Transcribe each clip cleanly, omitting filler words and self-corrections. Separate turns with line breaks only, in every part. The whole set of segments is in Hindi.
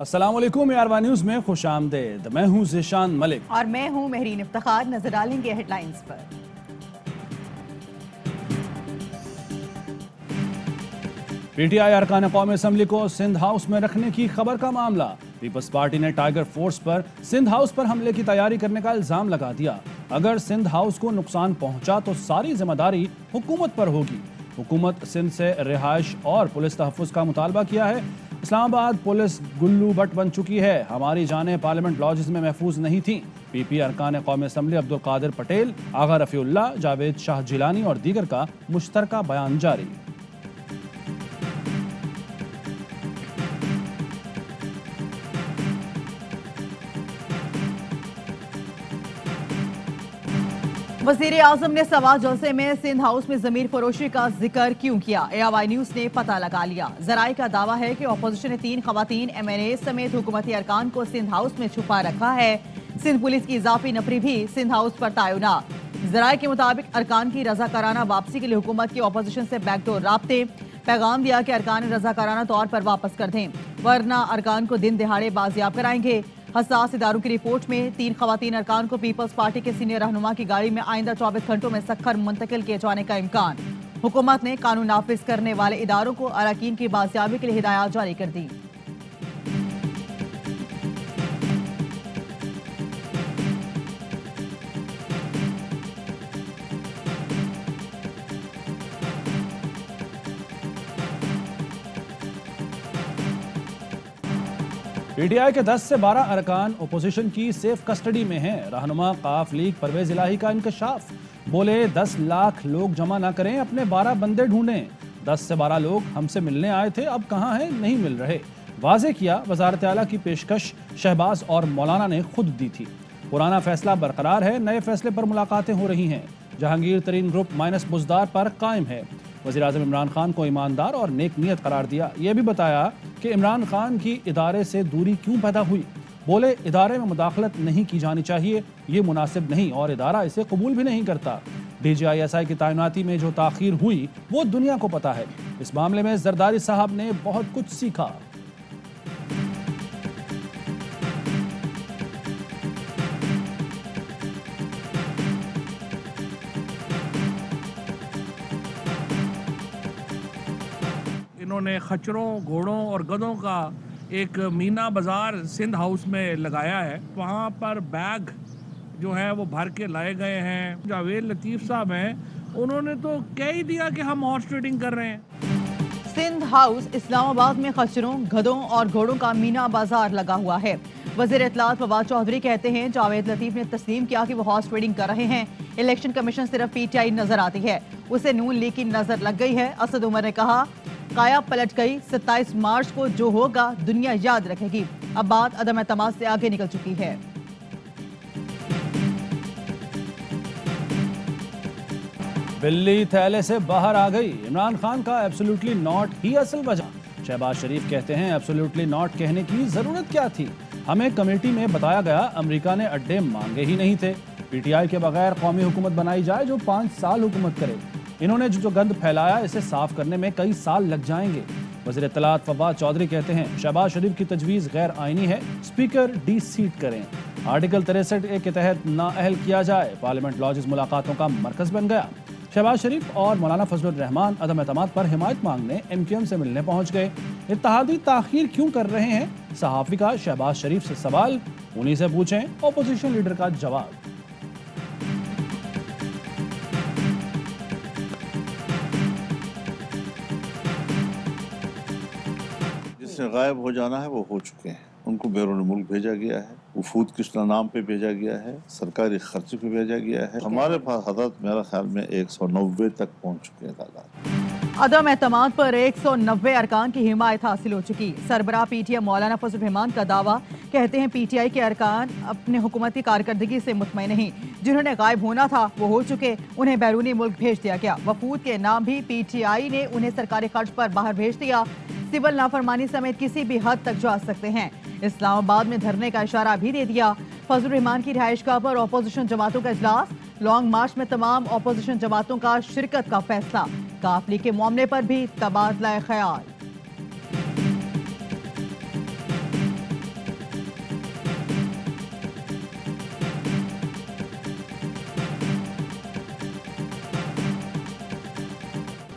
अस्सलाम वालेकुम यारवा न्यूज में खुशामदेद। मैं हूं ज़ीशान मलिक
और मैं हूं मेहरीन इफ्तिखार। नजर डालेंगे हेडलाइंस पर।
पीटीआई अरकान कौमी असम्बली को सिंध हाउस में रखने की खबर का मामला। पीपल्स पार्टी ने टाइगर फोर्स पर सिंध हाउस पर हमले की तैयारी करने का इल्जाम लगा दिया। अगर सिंध हाउस को नुकसान पहुंचा तो सारी जिम्मेदारी हुकूमत पर होगी। हुकूमत सिंध से रिहाइश और पुलिस तहफ़्फ़ुज़ का मुतालबा किया है। इस्लामाबाद पुलिस गुल्लू बट बन चुकी है। हमारी जानें पार्लियामेंट लॉजेस में महफूज नहीं थी। पीपी अरकान कौमी असम्बली अब्दुल कादिर पटेल, आगा रफ़ीउल्लाह, जावेद शाह जिलानी और दीगर का मुश्तरका बयान जारी।
वज़ीर आज़म ने सवा जलसे में सिंध हाउस में ज़मीर फरोशी का जिक्र क्यों किया? ARY न्यूज़ ने पता लगा लिया। ज़राए का दावा है कि अपोजिशन ने 3 खवातीन MNA समेत हुकूमती अरकान को सिंध हाउस में छुपा रखा है। सिंध पुलिस की इजाफी नफरी भी सिंध हाउस पर तैनात। ज़राए के मुताबिक अरकान की रजाकाराना वापसी के लिए हुकूमत की अपोजिशन से बैकडोर राब्ते। पैगाम दिया कि अरकान रजाकाराना तौर पर वापस कर दें, वरना अरकान को दिन दिहाड़े बाजियाब कराएंगे। हसास इदारों की रिपोर्ट में 3 खवातीन अरकान को पीपल्स पार्टी के सीनियर रहनुमा की गाड़ी में आइंदा 24 घंटों में सखर मुंतकिल किए जाने का इम्कान। हुकूमत ने कानून नाफिज करने वाले इदारों को अरकान की बाजियाबी के लिए हिदायत जारी कर दी।
पीटीआई के 10 से 12 अरकान अपोजिशन की सेफ कस्टडी में हैं। रहनुमा काफ लीग परवेज इलाही का इंकशाफ। बोले 10 लाख लोग जमा ना करें, अपने 12 बंदे ढूंढें। 10 से 12 लोग हमसे मिलने आए थे, अब कहां हैं, नहीं मिल रहे। वाजे किया वजारत आला की पेशकश शहबाज और मौलाना ने खुद दी थी। पुराना फैसला बरकरार है, नए फैसले पर मुलाकातें हो रही हैं। जहांगीर तरीन ग्रुप माइनस बुजदार पर कायम है। वज़ीर आज़म इमरान खान को ईमानदार और नेक नीयत करार दिया। यह भी बताया कि इमरान खान की इदारे से दूरी क्यों पैदा हुई। बोले इदारे में मुदाखलत नहीं की जानी चाहिए, ये मुनासिब नहीं और इदारा इसे कबूल भी नहीं करता। DGISI की तैनाती में जो ताख़ीर हुई वो दुनिया को पता है। इस मामले में जरदारी साहब ने बहुत कुछ सीखा।
इन्होंने खच्चरों, घोड़ों और गधों का एक मीना बाजार सिंध हाउस में लगाया है। वहाँ पर बैग जो है वो भर के लाए गए हैं। जावेद लतीफ़ साहब हैं, उन्होंने तो कह ही दिया कि हम हॉर्स ट्रेडिंग कर रहे हैं।
सिंध हाउस इस्लामाबाद में खच्चरों, गधों और घोड़ों का मीना बाजार लगा हुआ है। वज़ीर इत्तलात फवाद चौधरी कहते हैं जावेद लतीफ़ ने तस्लीम किया कि वो हॉर्स ट्रेडिंग कर रहे हैं। इलेक्शन कमीशन सिर्फ PTI नजर आती है, उसे नून लीग की नजर लग गई है। असद उमर ने कहा काया पलट गई, 27 मार्च को जो होगा दुनिया याद रखेगी। अब बात अदम एतमाद से आगे निकल चुकी है।
बिल्ली थैले से बाहर आ गई। इमरान खान का एब्सोल्युटली नॉट ही असल वजह। शहबाज शरीफ कहते हैं एब्सोल्युटली नॉट कहने की जरूरत क्या थी, हमें कमेटी में बताया गया अमेरिका ने अड्डे मांगे ही नहीं थे। PTI के बगैर कौमी हुकूमत बनाई जाए जो 5 साल हुकूमत करे। इन्होंने जो गंद फैलाया इसे साफ करने में कई साल लग जाएंगे। वज़ीर इत्तलात फवाद चौधरी कहते हैं शहबाज शरीफ की तजवीज़ गैर आइनी है, स्पीकर डी-सीट करें। आर्टिकल 63A के तहत नाअहल किया जाए। पार्लियामेंट लॉजेस मुलाकातों का मरकज बन गया। शहबाज शरीफ और मौलाना फजलुर रहमान अदम एतमाद पर हिमायत मांगने MQM से मिलने पहुंच गए। इत्तेहादी ताखीर क्यों कर रहे हैं? सहाफ़ी का शहबाज शरीफ से सवाल, उन्हीं से पूछें। अपोजिशन लीडर का जवाब।
जिसने गायब हो जाना है वो हो चुके हैं। उनको बैरून मुल्क भेजा गया है, वफूद किस नाम पे भेजा गया है, सरकारी खर्चे पे भेजा गया है। हमारे पास हदत मेरा ख्याल में 190 तक पहुंच चुके हैं तादाद।
अदम एतमाद पर 190 अरकान की हिमायत हासिल हो चुकी। सरबराह PTI मौलाना फजलुर रहमान का दावा, कहते हैं PTI के अरकान अपने हुकूमती कारकर्दगी से मुतमईन नहीं। जिन्होंने गायब होना था वो हो चुके, उन्हें बैरूनी मुल्क भेज दिया गया। वफूद के नाम भी PTI ने उन्हें सरकारी खर्च पर बाहर भेज दिया। सिविल नाफरमानी समेत किसी भी हद तक जा सकते हैं। इस्लामाबाद में धरने का इशारा भी दे दिया। फजलुर रहमान की रिहाइशगाह पर अपोजिशन जमातों का इजलास। लॉन्ग मार्च में तमाम अपोजिशन जमातों का शिरकत का फैसला। काफिले के मामले पर भी तबादला ख्याल।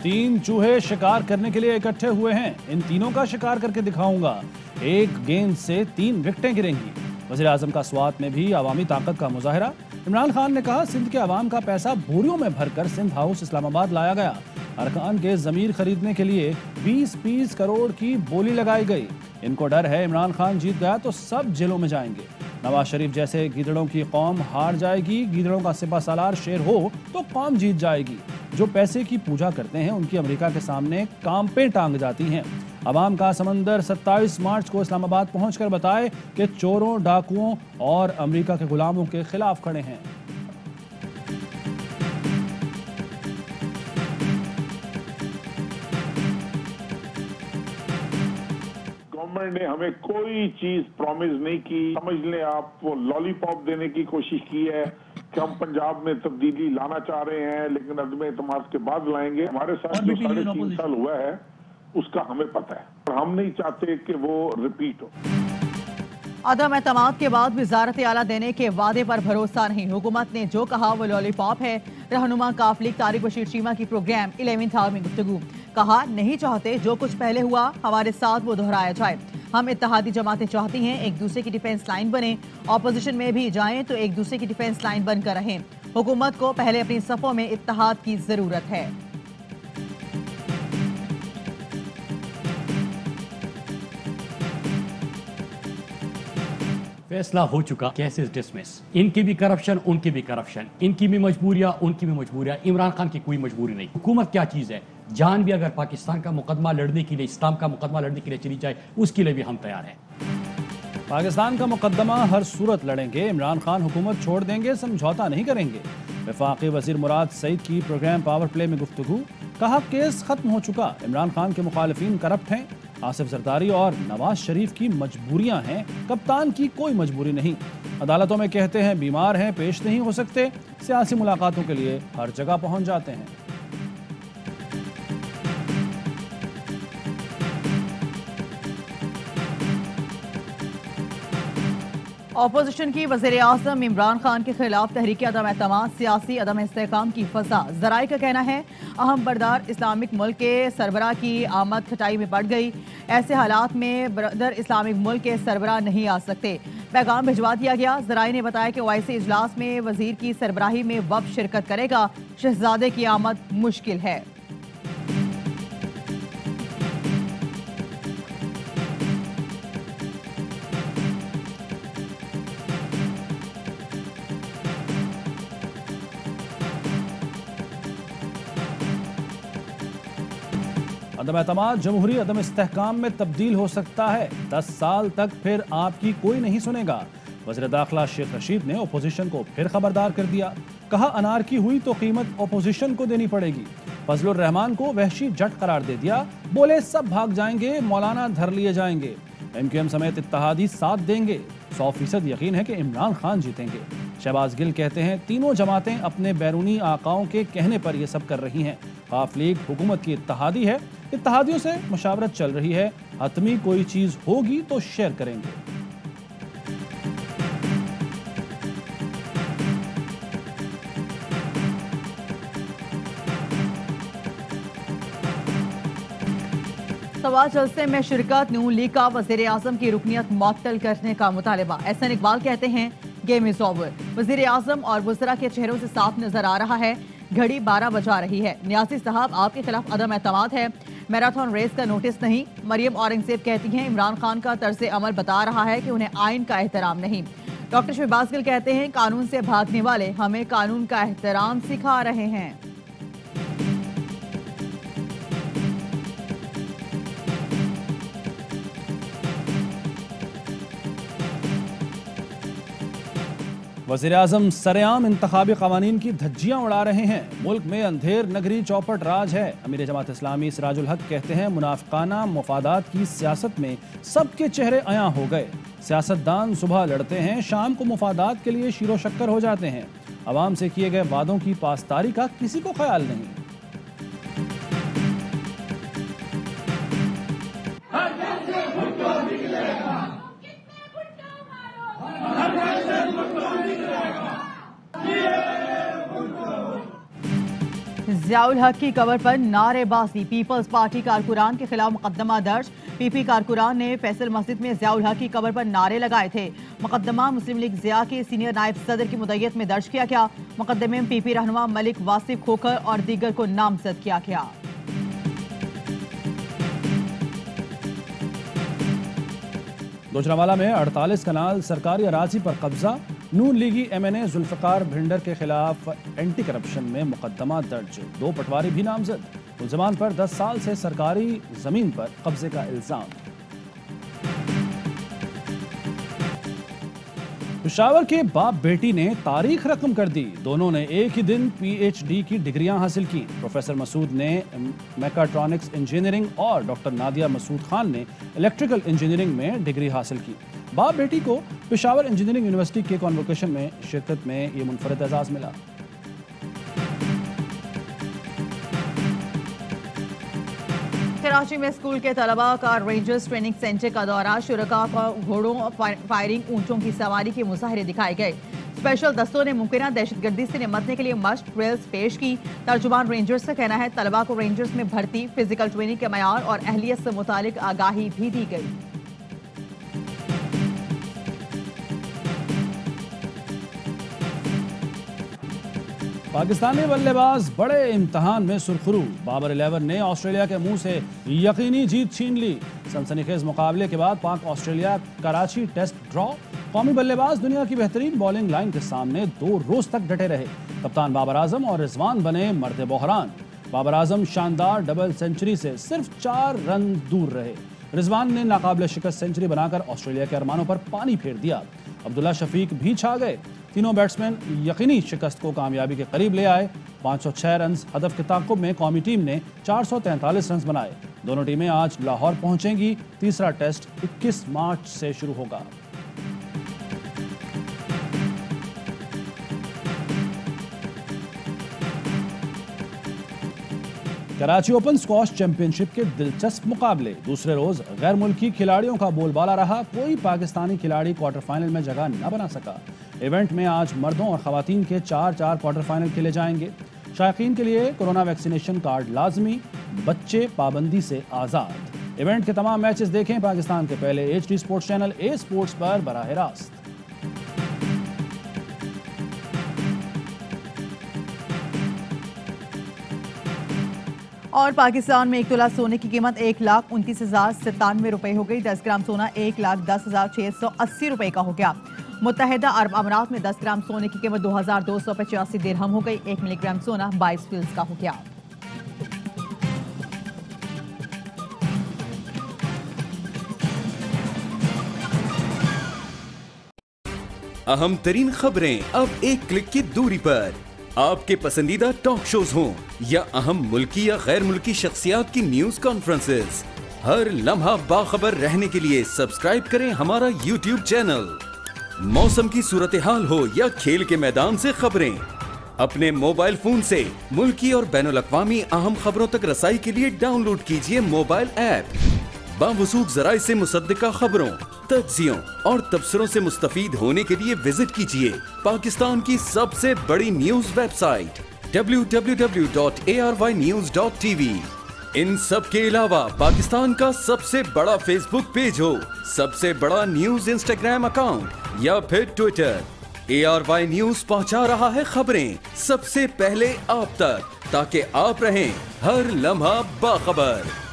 तीन चूहे शिकार करने के लिए इकट्ठे हुए हैं। इन तीनों का शिकार करके दिखाऊंगा। एक गेंद से 3 विकेटें गिरेंगी। वज़ीर आज़म का स्वात में भी अवामी ताकत का मुजाहरा। इमरान खान ने कहा, सिंध के अवाम का पैसा बोरियों में भरकर सिंध हाउस इस्लामाबाद लाया गया। अरकान के ज़मीर खरीदने के लिए 20-20 करोड़ की बोली लगाई गई। इनको डर है इमरान खान जीत गया तो सब जेलों में जाएंगे। नवाज शरीफ जैसे गीदड़ों की कौम हार जाएगी। गीदड़ों का सिपा सालार शेर हो तो कौम जीत जाएगी। जो पैसे की पूजा करते हैं उनकी अमेरिका के सामने काम पे टांग जाती हैं। अवाम का समंदर 27 मार्च को इस्लामाबाद पहुंचकर बताए कि चोरों, डाकुओं और अमेरिका के गुलामों के खिलाफ खड़े हैं।
गवर्नमेंट ने हमें कोई चीज प्रॉमिस नहीं की। समझ लें आप, वो लॉलीपॉप देने की कोशिश की है कि हम पंजाब में तब्दीली लाना चाह रहे हैं, लेकिन अदम एतमाद के बाद लाएंगे। हमारे साथ जो 3.5 साल हुआ है उसका हमें पता है और हम नहीं चाहते कि वो रिपीट हो।
अदम एतमाद के बाद वजारत आला देने के वादे पर भरोसा नहीं। हुकूमत ने जो कहा वो लॉलीपॉप है। रहनुमा काफ लीग तारिक बशीर चीमा की प्रोग्राम 11th आवर में गुफ्तगू। कहा, नहीं चाहते जो कुछ पहले हुआ हमारे साथ वो दोहराया जाए। हम इत्तेहादी जमातें चाहती हैं एक दूसरे की डिफेंस लाइन बने, ऑपोजिशन में भी जाएं तो एक दूसरे की डिफेंस लाइन बनकर रहें। हुकूमत को पहले अपनी सफ़ों में इत्तेहाद की जरूरत है।
फैसला हो चुका, केसेस डिसमिस। इनकी भी करप्शन, उनकी भी करप्शन, इनकी भी मजबूरियां, उनकी भी मजबूरियां। इमरान खान की कोई मजबूरी नहीं। हुकूमत क्या चीज़ है, जान भी अगर पाकिस्तान का मुकदमा लड़ने के लिए, इस्लाम का मुकदमा लड़ने के लिए चली जाए, उसके लिए भी हम तैयार हैं।
पाकिस्तान का मुकदमा हर सूरत लड़ेंगे। इमरान खान हुकूमत छोड़ देंगे, समझौता नहीं करेंगे। वफाकी वजीर मुराद सईद की प्रोग्राम पावर प्ले में गुफ्तगू। कहा, केस खत्म हो चुका। इमरान खान के मुखालिफिन करप्ट हैं। आसिफ जरदारी और नवाज शरीफ की मजबूरियां हैं, कप्तान की कोई मजबूरी नहीं। अदालतों में कहते हैं बीमार हैं, पेश नहीं हो सकते। सियासी मुलाकातों के लिए हर जगह पहुंच जाते हैं।
ऑपोजिशन की वज़ीर आज़म इमरान खान के खिलाफ तहरीक अदम एतमाद, सियासी अदम इस्तेहकाम की फजा। ज़राए का कहना है अहम बरदार इस्लामिक मुल्क के सरबराह की आमद खटाई में पड़ गई। ऐसे हालात में बरदर इस्लामिक मुल्क के सरबराह नहीं आ सकते। पैगाम भिजवा दिया गया। ज़राए ने बताया कि ओआईसी इजलास में वजीर की सरबराही में वफ़द शिरकत करेगा। शहजादे की आमद मुश्किल है।
अदम एतमाद जमहूरी अदम इस्तेहकाम में तब्दील हो सकता है। 10 साल तक फिर आपकी कोई नहीं सुनेगा। वज़ीर दाखिला शेख रशीद ने ओपोजिशन को फिर खबरदार कर दिया। कहा, अनार की हुई तो कीमत ओपोजिशन को देनी पड़ेगी। फजलुर रहमान को वहशी जट करार दे दिया। बोले सब भाग जाएंगे, मौलाना धर लिए जाएंगे। MQM समेत इत्तेहादी साथ देंगे। 100% यकीन है कि इमरान खान जीतेंगे। शहबाज गिल कहते हैं तीनों जमातें अपने बैरूनी आकाओं के कहने पर यह सब कर रही हैं। काफ लीग हुकूमत की इत्तेहादी है, इत्तेहादियों से मुशावरत चल रही है। हतमी कोई चीज होगी तो शेयर करेंगे।
सवाल जलसे में शिरकत। नून लीग का वज़ीर आज़म की रुकनियत मुअत्तल करने का मुतालबा। एहसन इकबाल कहते हैं गेम इज ओवर। वज़ीर आज़म और वज़रा के चेहरों से साफ नजर आ रहा है घड़ी 12 बजा रही है। न्यासी साहब, आपके खिलाफ अदम एतमाद है, मैराथन रेस का नोटिस नहीं। मरियम औरंगजेब कहती हैं इमरान खान का तर्ज अमल बता रहा है कि उन्हें आइन का एहतराम नहीं। डॉक्टर शहबाज गिल कहते हैं कानून से भागने वाले हमें कानून का एहतराम सिखा रहे हैं।
वज़ीर आज़म सरेआम इंतखाबी कवानीन की धज्जियां उड़ा रहे हैं। मुल्क में अंधेर नगरी चौपट राज है। अमीर जमात इस्लामी सिराजुल हक कहते हैं मुनाफिकाना मफादात की सियासत में सबके चेहरे अयां हो गए। सियासतदान सुबह लड़ते हैं, शाम को मफादात के लिए शीरो शक्कर हो जाते हैं। अवाम से किए गए वादों की पासदारी का किसी को ख्याल नहीं।
ज़ियाउल हक की कबर पर नारेबाजी, पीपल्स पार्टी कारकुनान के खिलाफ मुकदमा दर्ज। पीपी कारकुनान ने फैसल मस्जिद में ज़ियाउल हक की कबर पर नारे लगाए थे। मुकदमा मुस्लिम लीग ज़िया के सीनियर नायब सदर की मुद्दत में दर्ज किया गया। मुकदमे में पीपी रहनुमा मलिक वासिफ खोखर और दीगर को नामजद किया गया।
गुजरांवाला में 48 कनाल सरकारी अराजी पर कब्जा। नून लीगी MNA जुल्फिकार भिंडर के खिलाफ एंटी करप्शन में मुकदमा दर्ज। 2 पटवारी भी नामजद। मुलजमान पर 10 साल से सरकारी जमीन पर कब्जे का इल्जाम। पेशावर के बाप बेटी ने तारीख रकम कर दी। दोनों ने एक ही दिन PhD की डिग्रियां हासिल की। प्रोफेसर मसूद ने मैकाट्रॉनिक्स इंजीनियरिंग और डॉक्टर नादिया मसूद खान ने इलेक्ट्रिकल इंजीनियरिंग में डिग्री हासिल की। बाप बेटी को पेशावर इंजीनियरिंग यूनिवर्सिटी के कॉन्वोकेशन में शिरकत में ये मुनफरद एजाज मिला।
कराची में स्कूल के तलबा का रेंजर्स ट्रेनिंग सेंटर का दौरा। शुरका को घोड़ों, फायरिंग, ऊंटों की सवारी के मुजाहरे दिखाए गए। स्पेशल दस्तों ने मुमकिन दहशतगर्दी से निपटने के लिए मश्क ड्रिल्स पेश की। तर्जुमान रेंजर्स का कहना है तलबा को रेंजर्स में भर्ती, फिजिकल ट्रेनिंग के मयार और अहलियत से मुतालिक आगाही भी दी गई।
पाकिस्तानी बल्लेबाज बड़े इम्तहान में सुरखरू। बाबर 11 ने ऑस्ट्रेलिया के मुंह से यकीनी जीत छीन ली। सनसनीखेज मुकाबले के बाद पाक ऑस्ट्रेलिया कराची टेस्ट ड्रॉ। कौमी बल्लेबाज दुनिया की बेहतरीन बॉलिंग लाइन के सामने 2 रोज तक डटे रहे। कप्तान बाबर आजम और रिजवान बने मर्द बहरान। बाबर आजम शानदार डबल सेंचुरी से सिर्फ 4 रन दूर रहे। रिजवान ने नाकाबिल शिकस्त सेंचुरी बनाकर ऑस्ट्रेलिया के अरमानों पर पानी फेर दिया। अब्दुल्ला शफीक भी छा गए। तीनों बैट्समैन यकीनी शिकस्त को कामयाबी के करीब ले आए। 506 रन हदफ के ताक़ुब में कौमी टीम ने 443 रन बनाए। दोनों टीमें आज लाहौर पहुंचेंगी। तीसरा टेस्ट 21 मार्च से शुरू होगा। कराची ओपन स्क्वॉश चैंपियनशिप के दिलचस्प मुकाबले। दूसरे रोज गैर मुल्की खिलाड़ियों का बोलबाला रहा। कोई पाकिस्तानी खिलाड़ी क्वार्टर फाइनल में जगह न बना सका। इवेंट में आज मर्दों और खवातीन के 4 क्वार्टर फाइनल खेले जाएंगे। शायकीन के लिए कोरोना वैक्सीनेशन कार्ड लाजमी। बच्चे पाबंदी से आज़ाद। इवेंट के तमाम मैचेस देखें पाकिस्तान के पहले HD sports channel A sports पर बराह रास्त।
और पाकिस्तान में 1 तोला सोने की कीमत 1,29,097 रुपए हो गई। 10 ग्राम सोना 1,10,680 रुपए का हो गया। मुत्तहिदा अरब अमारात में 10 ग्राम सोने की कीमत 2,285 दिरहम हो गई। 1 मिलीग्राम सोना 22 फिल्स का हो गया।
अहम तरीन खबरें अब एक क्लिक की दूरी पर। आपके पसंदीदा टॉक शोज हों या अहम मुल्की या गैर मुल्की शख्सियात की न्यूज कॉन्फ्रेंसेस, हर लम्हा बाखबर रहने के लिए सब्सक्राइब करें हमारा YouTube चैनल। मौसम की सूरत हाल हो या खेल के मैदान से खबरें, अपने मोबाइल फोन से मुल्की और बैनुल अक़वामी अहम खबरों तक रसाई के लिए डाउनलोड कीजिए मोबाइल ऐप। बावसूख ज़राए से मुसद्दिका खबरों, तज्ज़ियों और तबसरों से मुस्तफीद होने के लिए विजिट कीजिए पाकिस्तान की सबसे बड़ी न्यूज वेबसाइट www.arvnews.tv। इन सब के अलावा पाकिस्तान का सबसे बड़ा फेसबुक पेज हो, सबसे बड़ा न्यूज इंस्टाग्राम अकाउंट या फिर ट्विटर, ARY न्यूज पहुंचा रहा है खबरें सबसे पहले आप तक, ताकि आप रहें हर लम्हा बाखबर।